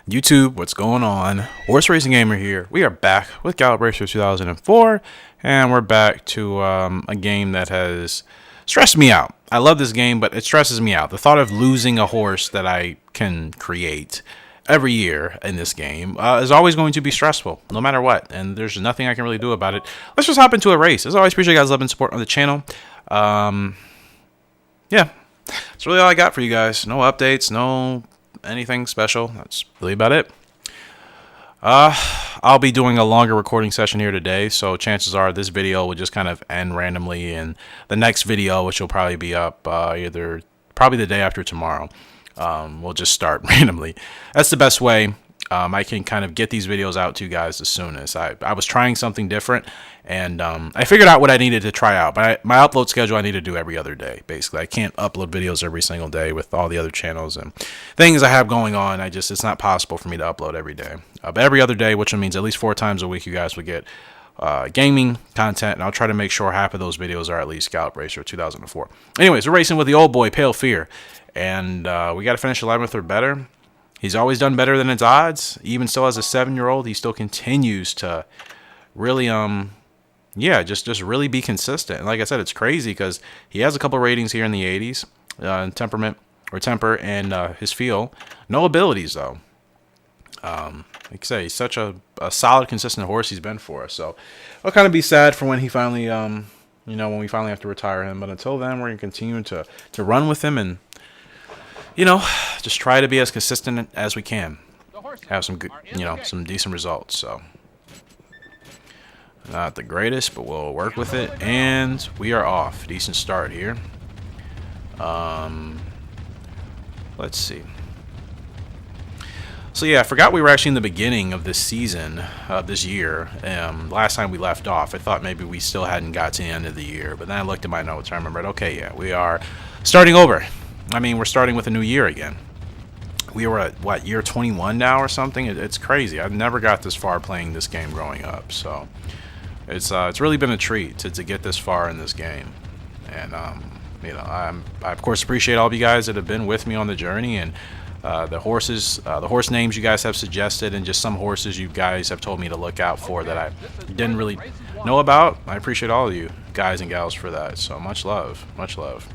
YouTube, what's going on? Horse Racing Gamer here. We are back with Gallop Racer 2004, and we're back to a game that has stressed me out. I love this game, but it stresses me out. The thought of losing a horse that I can create every year in this game is always going to be stressful, no matter what, and there's nothing I can really do about it. Let's just hop into a race. As always, appreciate you guys' love and support on the channel. Yeah, that's really all I got for you guys. No updates, no anything special. That's really about it. I'll be doing a longer recording session here today, so chances are this video will just kind of end randomly, and the next video, which will probably be up probably the day after tomorrow, will just start randomly. That's the best way I can kind of get these videos out to you guys as soon as I was trying something different, and I figured out what I needed to try out. But my upload schedule I need to do every other day. Basically, I can't upload videos every single day with all the other channels and things I have going on. It's not possible for me to upload every day. But every other day, which means at least 4 times a week, you guys will get gaming content, and I'll try to make sure half of those videos are at least Gallop Racer 2004. Anyways, we're racing with the old boy Pale Fear, and we got to finish 11th or better. He's always done better than his odds. Even still as a 7-year-old, he still continues to really, just really be consistent. And like I said, it's crazy because he has a couple ratings here in the 80s, in temper and his feel. No abilities though. Like I say, he's such a solid, consistent horse he's been for us. So I'll kind of be sad for when he finally, when we finally have to retire him. But until then, we're gonna continue to run with him and, just try to be as consistent as we can. Have some good, some decent results. So not the greatest, but we'll work with it. And we are off. Decent start here. Let's see. So yeah, I forgot we were actually in the beginning of this season, this year. Last time we left off, I thought maybe we still hadn't got to the end of the year. But then I looked at my notes. I remembered, okay, yeah, we are starting over. I mean, we're starting with a new year again. We were at, what, year 21 now or something? It's crazy. I've never got this far playing this game growing up. So it's really been a treat to get this far in this game. And, I of course appreciate all of you guys that have been with me on the journey, and the horse names you guys have suggested, and just some horses you guys have told me to look out for that I didn't really know about. I appreciate all of you guys and gals for that. So much love, much love.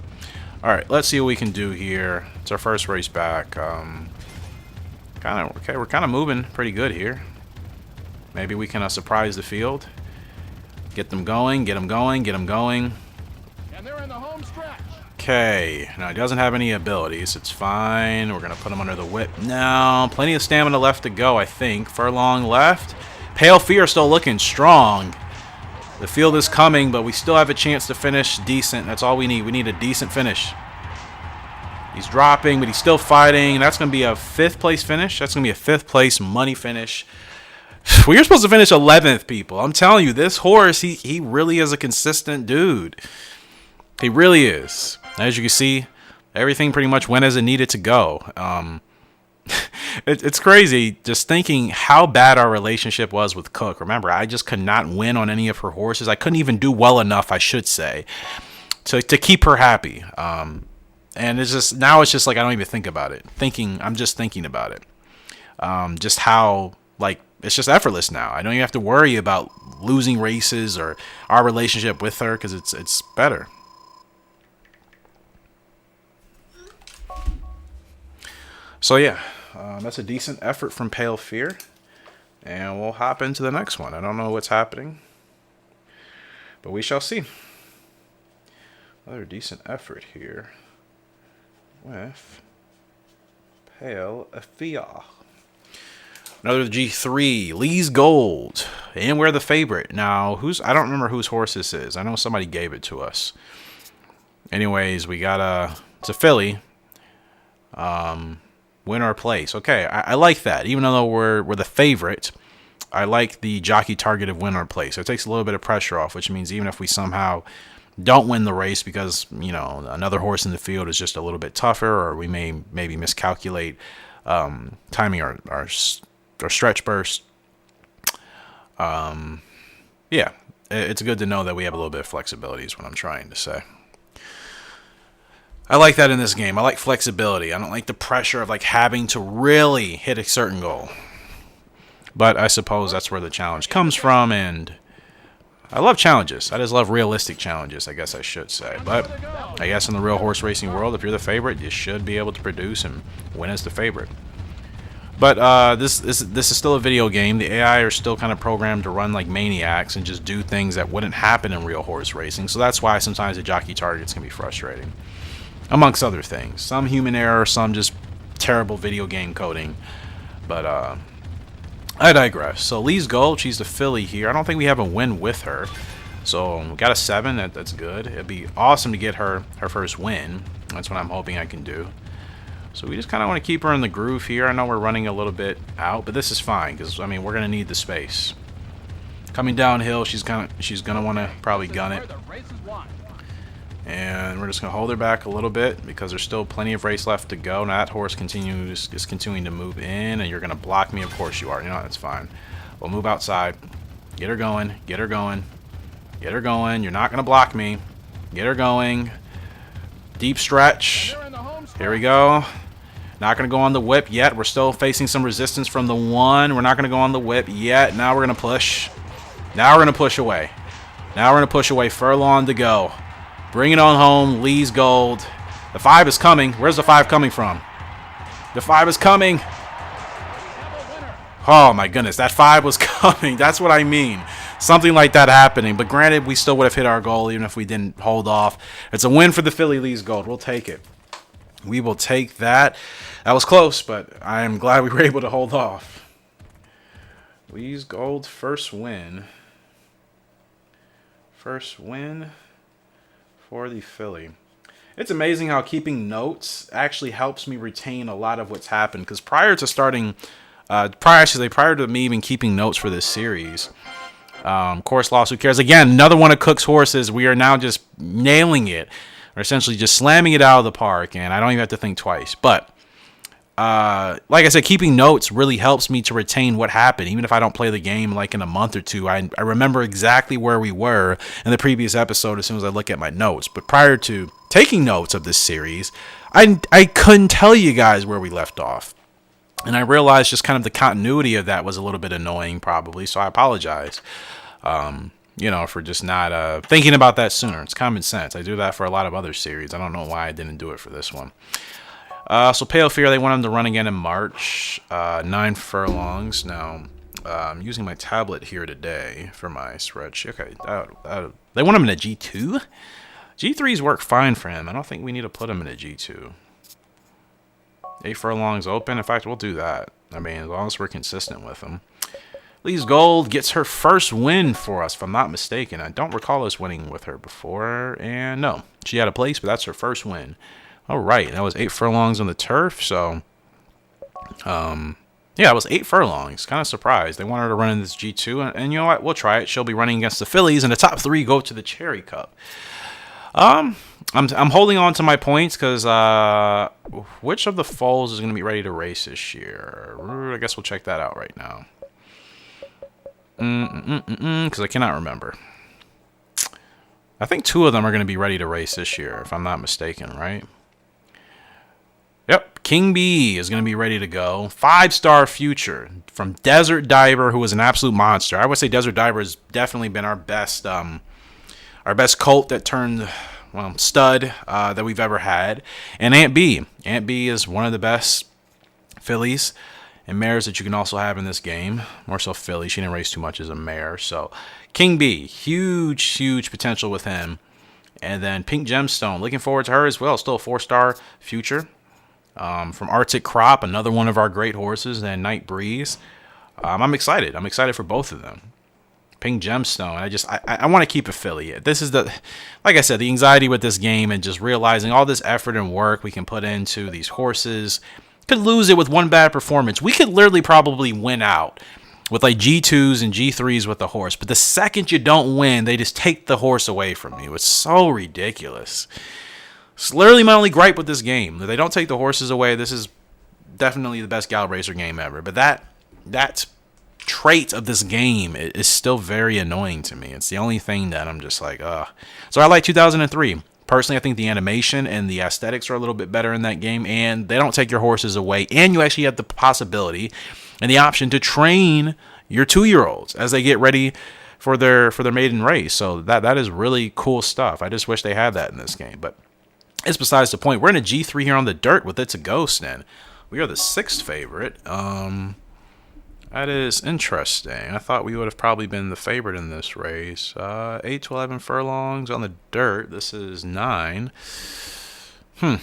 All right, let's see what we can do here. It's our first race back. We're kind of moving pretty good here. Maybe we can surprise the field. Get them going, get them going, get them going. And they're in the home stretch. Okay, now he doesn't have any abilities. It's fine. We're going to put him under the whip. No, plenty of stamina left to go, I think. Furlong left. Pale Fear still looking strong. The field is coming, but we still have a chance to finish decent. That's all we need. We need a decent finish. He's dropping, but he's still fighting. That's going to be a 5th place finish. That's going to be a 5th place money finish. We were supposed to finish 11th, people. I'm telling you, this horse, he really is a consistent dude. He really is. As you can see, everything pretty much went as it needed to go. It's crazy just thinking how bad our relationship was with Cook. Remember, I just could not win on any of her horses. I couldn't even do well enough, I should say, to keep her happy. And it's just like I don't even think about it. I'm just thinking about it. Just how, like, it's just effortless now. I don't even have to worry about losing races or our relationship with her, because it's better. So yeah, that's a decent effort from Pale Fear, and we'll hop into the next one. I don't know what's happening, but we shall see. Another decent effort here with Pale Fear. Another G3, Lee's Gold, and we're the favorite. Now, I don't remember whose horse this is. I know somebody gave it to us. Anyways, we got it's a filly. Win or place. Okay, I like that. Even though we're the favorite, I like the jockey target of win or place. It takes a little bit of pressure off, which means even if we somehow don't win the race because, another horse in the field is just a little bit tougher, or we maybe miscalculate timing our stretch burst. Yeah, it's good to know that we have a little bit of flexibility is what I'm trying to say. I like that in this game. I like flexibility. I don't like the pressure of like having to really hit a certain goal. But I suppose that's where the challenge comes from, and I love challenges. I just love realistic challenges, I guess I should say. But I guess in the real horse racing world, if you're the favorite, you should be able to produce and win as the favorite. But this is still a video game. The AI are still kind of programmed to run like maniacs and just do things that wouldn't happen in real horse racing. So that's why sometimes the jockey targets can be frustrating, amongst other things. Some human error, some just terrible video game coding. But I digress. So Lee's Gold, she's the filly here. I don't think we have a win with her. So we got a 7. That's good. It'd be awesome to get her first win. That's what I'm hoping I can do. So we just kind of want to keep her in the groove here. I know we're running a little bit out, but this is fine because I mean we're gonna need the space. Coming downhill, she's gonna want to probably gun it, and we're just gonna hold her back a little bit because there's still plenty of race left to go. Now that horse is continuing to move in, and you're gonna block me. Of course you are. You know that's fine. We'll move outside. Get her going. Get her going. Get her going. You're not gonna block me. Get her going. Deep stretch. Here we go. Not going to go on the whip yet. We're still facing some resistance from the 1. We're not going to go on the whip yet. Now we're going to push. Now we're going to push away. Now we're going to push away. Furlong to go. Bring it on home. Lee's Gold. The 5 is coming. Where's the 5 coming from? The 5 is coming. Oh my goodness. That 5 was coming. That's what I mean. Something like that happening. But granted, we still would have hit our goal even if we didn't hold off. It's a win for the filly Lee's Gold. We'll take it. We will take that. That was close, but I am glad we were able to hold off. Lee's Gold, first win. First win for the filly. It's amazing how keeping notes actually helps me retain a lot of what's happened. Because prior to me even keeping notes for this series, course loss, who cares? Again, another one of Cook's horses. We are now just nailing it. Or essentially just slamming it out of the park, and I don't even have to think twice. But like I said, keeping notes really helps me to retain what happened. Even if I don't play the game like in a month or two, I remember exactly where we were in the previous episode as soon as I look at my notes. But prior to taking notes of this series, I couldn't tell you guys where we left off. And I realized just kind of the continuity of that was a little bit annoying probably, so I apologize. You know, for just not thinking about that sooner. It's common sense. I do that for a lot of other series. I don't know why I didn't do it for this one. So Pale Fear, they want him to run again in March. 9 furlongs. Now, I'm using my tablet here today for my spreadsheet. Okay, they want him in a G2? G3s work fine for him. I don't think we need to put him in a G2. 8 furlongs open. In fact, we'll do that. I mean, as long as we're consistent with him. Lee's Gold gets her first win for us, if I'm not mistaken. I don't recall us winning with her before. And no, she had a place, but that's her first win. All right, that was 8 furlongs on the turf. So, yeah, it was 8 furlongs. Kind of surprised. They want her to run in this G2. And you know what? We'll try it. She'll be running against the fillies. And the top 3 go to the Cherry Cup. I'm holding on to my points because which of the foals is going to be ready to race this year? I guess we'll check that out right now. Because I cannot remember. I think 2 of them are going to be ready to race this year, if I'm not mistaken, right? Yep, King B is going to be ready to go. 5-star future from Desert Diver, who was an absolute monster. I would say Desert Diver has definitely been our best colt that turned, well, stud that we've ever had. And Aunt B. Aunt B is one of the best fillies and mares that you can also have in this game. More so filly. She didn't race too much as a mare. So King B, huge potential with him. And then Pink Gemstone, looking forward to her as well. Still a 4-star future. From Arctic Crop, another one of our great horses. And Night Breeze. I'm excited. I'm excited for both of them. Pink Gemstone. I want to keep a filly. This is like I said, the anxiety with this game and just realizing all this effort and work we can put into these horses. Could lose it with one bad performance. We could literally probably win out with like G2s and G3s with the horse. But the second you don't win, they just take the horse away from you. It's so ridiculous. It's literally my only gripe with this game. If they don't take the horses away, this is definitely the best Gallop Racer game ever. But that trait of this game is still very annoying to me. It's the only thing that I'm just like, ugh. So I like 2003. Personally, I think the animation and the aesthetics are a little bit better in that game, and they don't take your horses away, and you actually have the possibility and the option to train your 2-year-olds as they get ready for their maiden race. So that is really cool stuff. I just wish they had that in this game, but it's besides the point. We're in a G3 here on the dirt with It's a Ghost, and we are the 6th favorite. That is interesting. I thought we would have probably been the favorite in this race. 8 to 11 furlongs on the dirt. This is 9.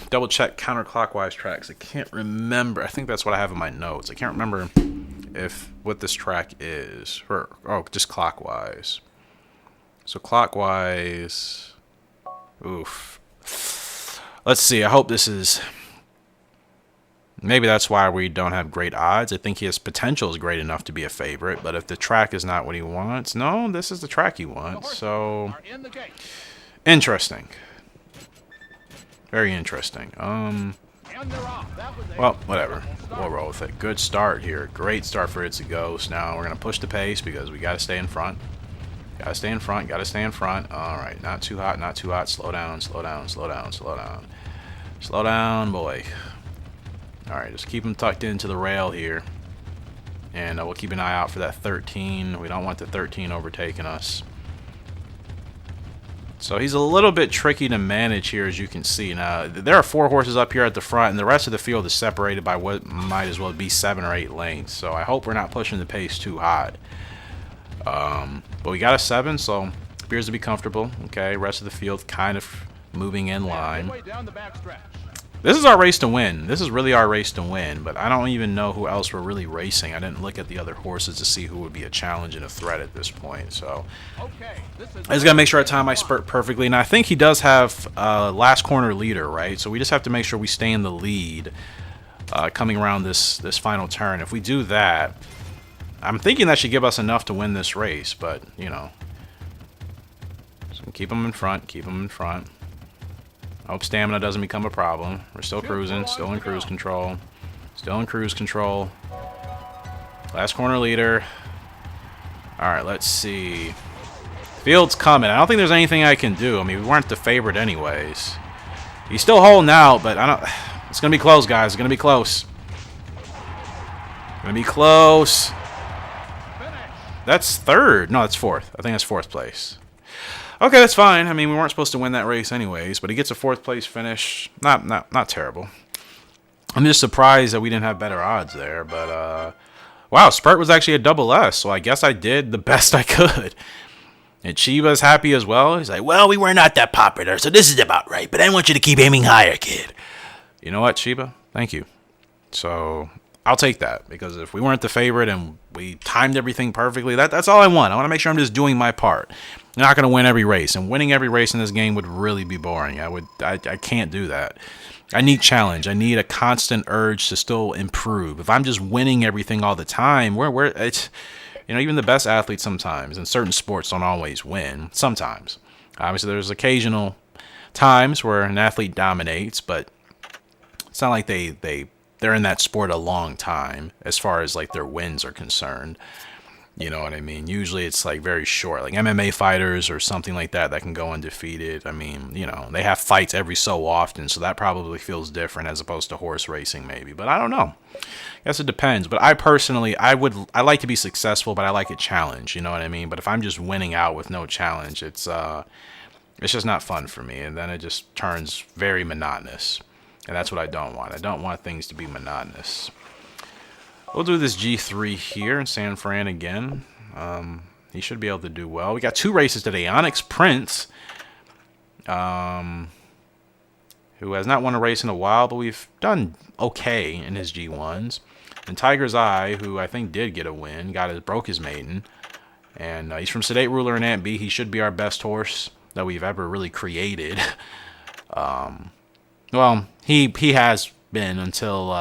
Double check counterclockwise tracks. I can't remember. I think that's what I have in my notes. I can't remember what this track is. Just clockwise. So clockwise. Oof. Let's see. I hope this is... Maybe that's why we don't have great odds. I think his potential is great enough to be a favorite, but if the track is not what he wants... No, this is the track he wants, so... Interesting. Very interesting. Well, whatever. We'll roll with it. Good start here. Great start for It's a Ghost. Now we're going to push the pace because we got to stay in front. Got to stay in front. Got to stay in front. All right. Not too hot. Not too hot. Slow down. Slow down. Slow down. Slow down. Slow down, boy. All right. Just keep him tucked into the rail here. And we'll keep an eye out for that 13. We don't want the 13 overtaking us. So he's a little bit tricky to manage here, as you can see. Now, there are 4 horses up here at the front, and the rest of the field is separated by what might as well be 7 or 8 lengths. So I hope we're not pushing the pace too hot. But we got a 7, so appears to be comfortable. Okay, rest of the field kind of moving in line. This is our race to win. This is really our race to win, but I don't even know who else we're really racing. I didn't look at the other horses to see who would be a challenge and a threat at this point. So I just got to make sure I time my spurt perfectly. And I think he does have last corner leader, right? So we just have to make sure we stay in the lead coming around this final turn. If we do that, I'm thinking that should give us enough to win this race, but, you know. So keep him in front, keep him in front. I hope stamina doesn't become a problem. We're still cruising, still in cruise control. Still in cruise control. Last corner leader. Alright, let's see. Field's coming. I don't think there's anything I can do. I mean, we weren't the favorite anyways. He's still holding out, but I don't... It's going to be close, guys. It's going to be close. Going to be close. That's 3rd. No, that's 4th. I think that's 4th place. Okay, that's fine. I mean, we weren't supposed to win that race anyways, but he gets a 4th place finish. Not terrible. I'm just surprised that we didn't have better odds there, but wow, Spurt was actually a double S, so I guess I did the best I could. And Shiba's happy as well. He's like, well, we were not that popular, so this is about right, but I want you to keep aiming higher, kid. You know what, Shiba? Thank you. So I'll take that, because if we weren't the favorite and we timed everything perfectly, that's all I want. I want to make sure I'm just doing my part. I'm not going to win every race, and winning every race in this game would really be boring. I can't do that. I need challenge. I need a constant urge to still improve. If I'm just winning everything all the time, it's, you know, even the best athletes sometimes in certain sports don't always win. Sometimes, obviously, there's occasional times where an athlete dominates, but it's not like they're in that sport a long time as far as like their wins are concerned. You know what I mean? Usually it's like very short, like MMA fighters or something like that can go undefeated. I mean, you know, they have fights every so often, so that probably feels different as opposed to horse racing maybe. But I don't know. I guess it depends. But I personally, I like to be successful, but I like a challenge. You know what I mean? But if I'm just winning out with no challenge, it's just not fun for me, and then it just turns very monotonous. And that's what I don't want. I don't want things to be monotonous. We'll do this G3 here in San Fran again. He should be able to do well. We got 2 races today. Onyx Prince, who has not won a race in a while, but we've done okay in his G1s. And Tiger's Eye, who I think did get a win, broke his maiden. And he's from Sedate Ruler and Ant B. He should be our best horse that we've ever really created. Well, he has been until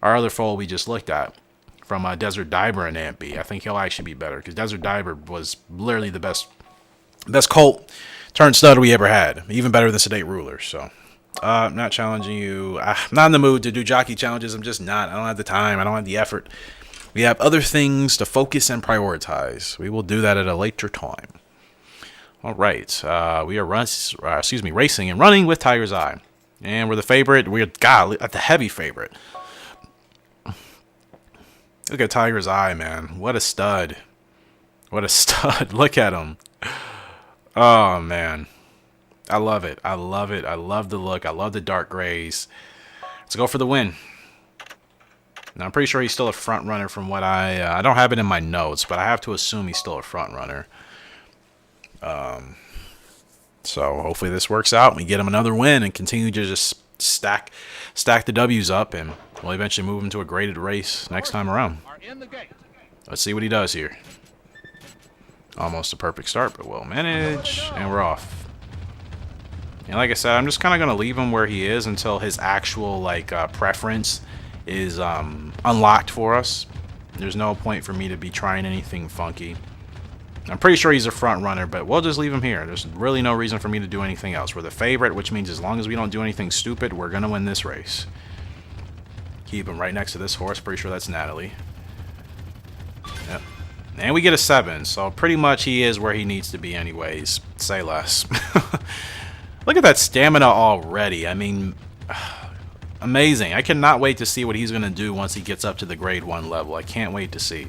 our other foal we just looked at from Desert Diver and Ant B. I think he'll actually be better, because Desert Diver was literally the best colt turned stud we ever had, even better than Sedate Ruler. So I'm not challenging you. I'm not in the mood to do jockey challenges. I'm just not. I don't have the time. I don't have the effort. We have other things to focus and prioritize. We will do that at a later time. All right, we are racing and running with Tiger's Eye, and we're the favorite. We're the heavy favorite. Look at Tiger's Eye, man. What a stud! What a stud! Look at him. Oh man, I love it. I love it. I love the look. I love the dark grays. Let's go for the win. Now, I'm pretty sure he's still a front runner from what I don't have it in my notes, but I have to assume he's still a front runner. So hopefully this works out and we get him another win and continue to just stack the W's up, and we'll eventually move him to a graded race next time around. Let's see what he does here. Almost a perfect start, but we'll manage, and we're off. And like I said, I'm just kind of going to leave him where he is until his actual preference is unlocked for us. There's no point for me to be trying anything funky. I'm pretty sure he's a front runner, but we'll just leave him here. There's really no reason for me to do anything else. We're the favorite, which means as long as we don't do anything stupid, we're going to win this race. Keep him right next to this horse. Pretty sure that's Natalie. Yep. And we get a 7, so pretty much he is where he needs to be anyways. Say less. Look at that stamina already. I mean, amazing. I cannot wait to see what he's going to do once he gets up to the grade 1 level. I can't wait to see.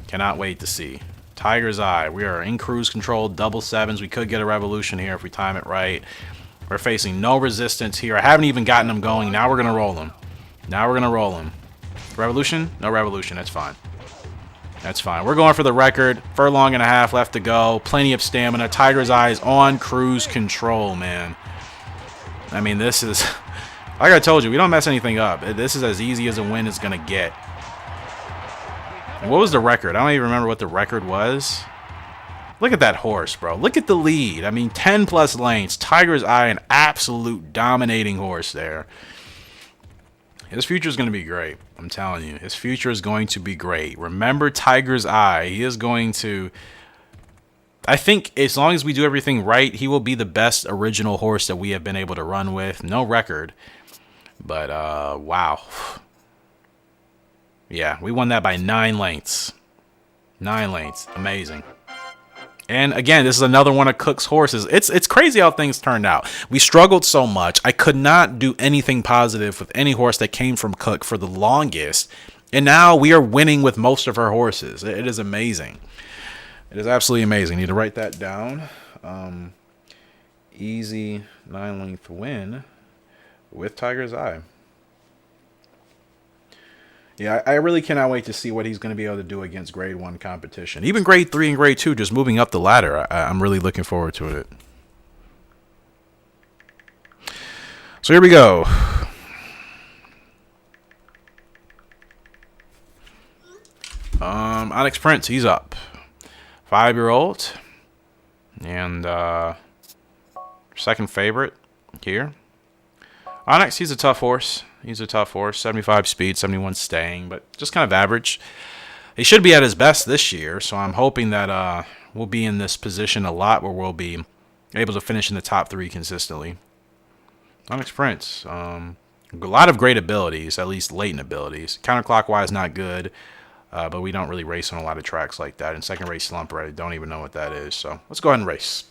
Cannot wait to see. Tiger's Eye. We are in cruise control, double 7s. We could get a revolution here if we time it right. We're facing no resistance here. I haven't even gotten him going. Now we're going to roll him. Now we're going to roll him. Revolution? No revolution. That's fine. That's fine. We're going for the record. Furlong and a half left to go. Plenty of stamina. Tiger's Eye is on cruise control, man. I mean, this is... Like I told you, we don't mess anything up. This is as easy as a win is going to get. And what was the record? I don't even remember what the record was. Look at that horse, bro. Look at the lead. I mean, 10 plus lanes. Tiger's Eye, an absolute dominating horse there. His future is going to be great. I'm telling you. His future is going to be great. Remember Tiger's Eye. He is going to... I think as long as we do everything right, he will be the best original horse that we have been able to run with. No record. But, wow. Yeah, we won that by 9 lengths. 9 lengths. Amazing. And again, this is another one of Cook's horses. It's crazy how things turned out. We struggled so much. I could not do anything positive with any horse that came from Cook for the longest. And now we are winning with most of her horses. It is amazing. It is absolutely amazing. Need to write that down. Easy 9-length win with Tiger's Eye. Yeah, I really cannot wait to see what he's going to be able to do against grade 1 competition. Even grade 3 and grade 2, just moving up the ladder. I'm really looking forward to it. So here we go. Onyx Prince, he's up. 5-year-old. And second favorite here. Onyx, he's a tough horse. He's a tough horse. 75 speed, 71 staying, but just kind of average. He should be at his best this year, so I'm hoping that we'll be in this position a lot where we'll be able to finish in the top 3 consistently. Onyx Prince. A lot of great abilities, at least latent abilities. Counterclockwise, not good, but we don't really race on a lot of tracks like that. And second race slumper, I don't even know what that is. So let's go ahead and race.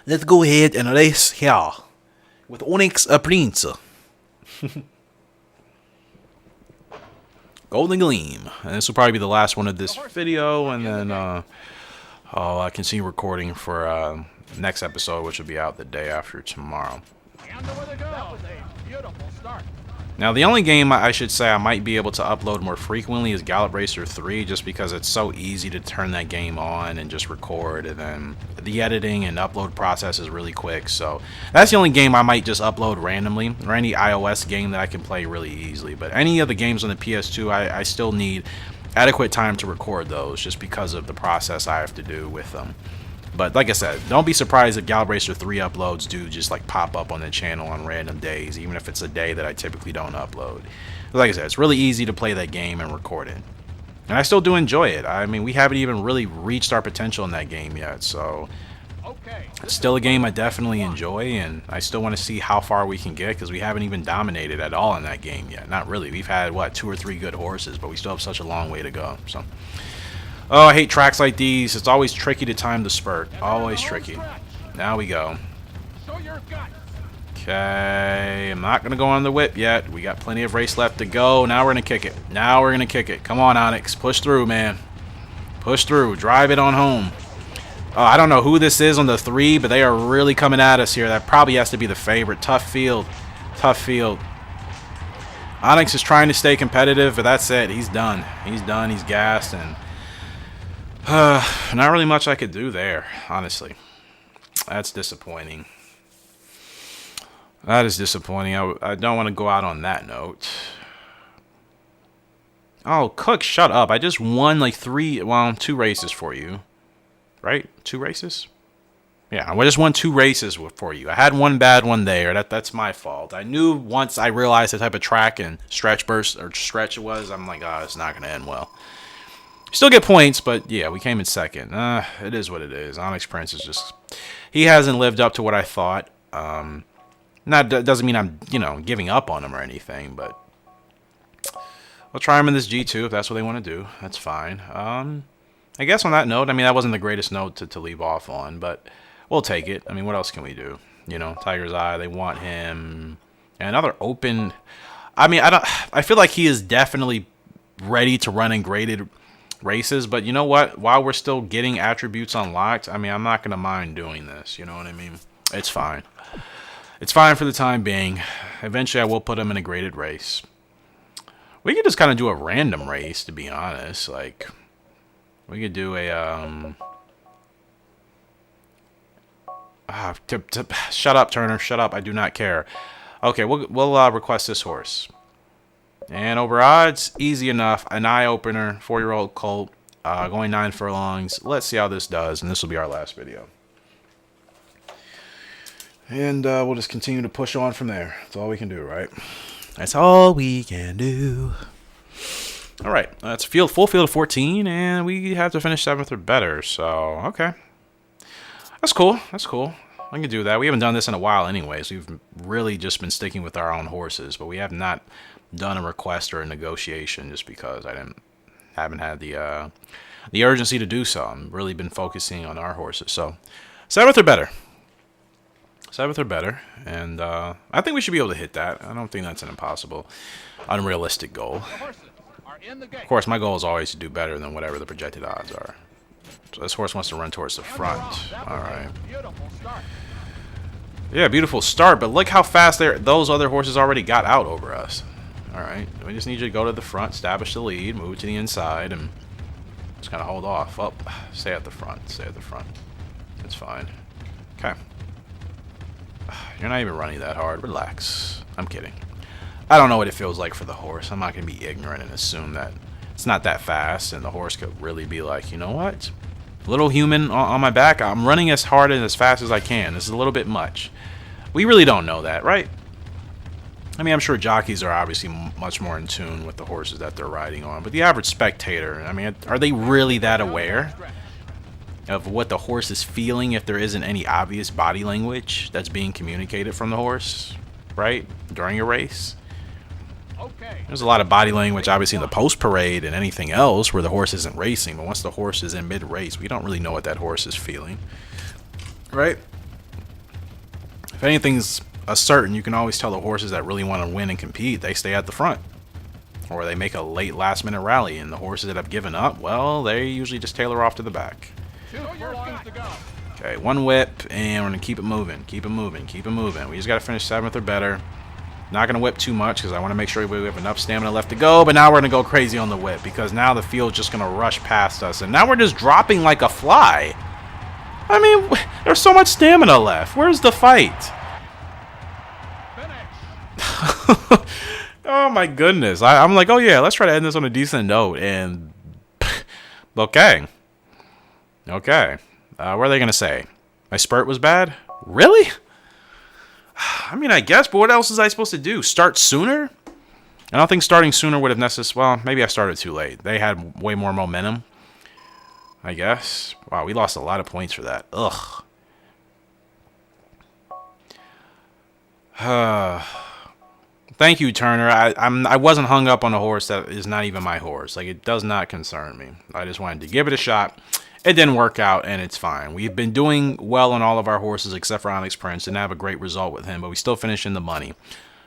Let's go ahead and race here with Onyx Prince. Golden Gleam. And this will probably be the last one of this video, and then I'll continue recording for next episode, which will be out the day after tomorrow. Now, the only game I should say I might be able to upload more frequently is Gallop Racer 3, just because it's so easy to turn that game on and just record, and then the editing and upload process is really quick. So that's the only game I might just upload randomly, or any iOS game that I can play really easily. But any of the games on the PS2, I still need adequate time to record those, just because of the process I have to do with them. But like I said, don't be surprised if Gallop Racer 3 uploads do just like pop up on the channel on random days, even if it's a day that I typically don't upload. But like I said, it's really easy to play that game and record it. And I still do enjoy it. I mean, we haven't even really reached our potential in that game yet, so it's still a game I definitely enjoy, and I still want to see how far we can get, because we haven't even dominated at all in that game yet. Not really. We've had, what, 2 or 3 good horses, but we still have such a long way to go. So Oh, I hate tracks like these. It's always tricky to time the spurt. Always tricky. Now we go. Show your guts. Okay, I'm not going to go on the whip yet. We got plenty of race left to go. Now we're going to kick it. Now we're going to kick it. Come on, Onyx. Push through, man. Push through. Drive it on home. I don't know who this is on the 3, but they are really coming at us here. That probably has to be the favorite. Tough field. Tough field. Onyx is trying to stay competitive, but that's it. He's done. He's done. He's gassed, and not really much I could do there, honestly. That's disappointing. That is disappointing. I don't want to go out on that note. Oh, Cook, shut up. I just won like 2 races for you. Right? 2 races? Yeah, I just won 2 races for you. I had one bad one there. That's my fault. I knew once I realized the type of track and stretch it was, I'm like, oh, it's not going to end well. Still get points, but yeah, we came in second. It is what it is. Onyx Prince is just... He hasn't lived up to what I thought. Doesn't mean I'm, giving up on him or anything, but... We'll try him in this G2 if that's what they want to do. That's fine. I guess on that note, that wasn't the greatest note to leave off on, but... We'll take it. What else can we do? Tiger's Eye, they want him. And another open... I feel like he is definitely ready to run in graded races, but you know what? While we're still getting attributes unlocked, I'm not going to mind doing this. You know what I mean? It's fine. It's fine for the time being. Eventually, I will put him in a graded race. We could just kind of do a random race, to be honest. Like, we could do a... shut up, Turner. Shut up. I do not care. Okay, we'll request this horse. And over odds, easy enough. An eye opener, 4-year-old colt, going 9 furlongs. Let's see how this does, and this will be our last video. And we'll just continue to push on from there. That's all we can do, right? That's all we can do. All right, that's full field of 14, and we have to finish 7th or better. So okay. That's cool. That's cool. I can do that. We haven't done this in a while anyways. We've really just been sticking with our own horses, but we have not done a request or a negotiation just because I haven't had the urgency to do so. I've really been focusing on our horses. So 7th or better. 7th or better. And I think we should be able to hit that. I don't think that's an impossible, unrealistic goal. Of course, my goal is always to do better than whatever the projected odds are. So this horse wants to run towards the front. All right. Yeah, beautiful start, but look how fast those other horses already got out over us. All right. We just need you to go to the front, establish the lead, move to the inside, and just kind of hold off. Oh, stay at the front. Stay at the front. It's fine. Okay. You're not even running that hard. Relax. I'm kidding. I don't know what it feels like for the horse. I'm not going to be ignorant and assume that it's not that fast, and the horse could really be like, you know what? Little human on my back, I'm running as hard and as fast as I can. This is a little bit much. We really don't know that, right? I'm sure jockeys are obviously much more in tune with the horses that they're riding on. But the average spectator, are they really that aware of what the horse is feeling if there isn't any obvious body language that's being communicated from the horse, right? During a race? There's a lot of body language, obviously, in the post-parade and anything else where the horse isn't racing. But once the horse is in mid-race, we don't really know what that horse is feeling. Right? If anything's a certain, you can always tell the horses that really want to win and compete, they stay at the front. Or they make a late last-minute rally. And the horses that have given up, well, they usually just tailor off to the back. Okay, one whip, and we're going to keep it moving. Keep it moving. Keep it moving. We just got to finish 7th or better. Not going to whip too much because I want to make sure we have enough stamina left to go. But now we're going to go crazy on the whip because now the field's just going to rush past us. And now we're just dropping like a fly. There's so much stamina left. Where's the fight? Oh, my goodness. I'm like, oh, yeah, let's try to end this on a decent note. And, okay. Okay. What are they going to say? My spurt was bad? Really? I guess, but what else is I supposed to do? Start sooner? I don't think starting sooner would have necessarily... Well, maybe I started too late. They had way more momentum, I guess. Wow, we lost a lot of points for that. Ugh. Thank you, Turner. I wasn't hung up on a horse that is not even my horse. Like, it does not concern me. I just wanted to give it a shot. It didn't work out, and it's fine. We've been doing well on all of our horses except for Onyx Prince. Didn't have a great result with him, but we still finished in the money.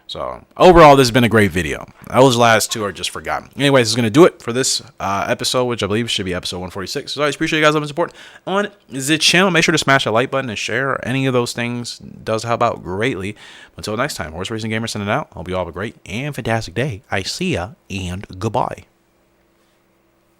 So, overall, this has been a great video. Those last two are just forgotten. Anyways, this is going to do it for this episode, which I believe should be episode 146. So, I always appreciate you guys' love and support on the channel. Make sure to smash that like button and share. Any of those things does help out greatly. Until next time, Horse Racing Gamer sending out. Hope you all have a great and fantastic day. I see ya, and goodbye.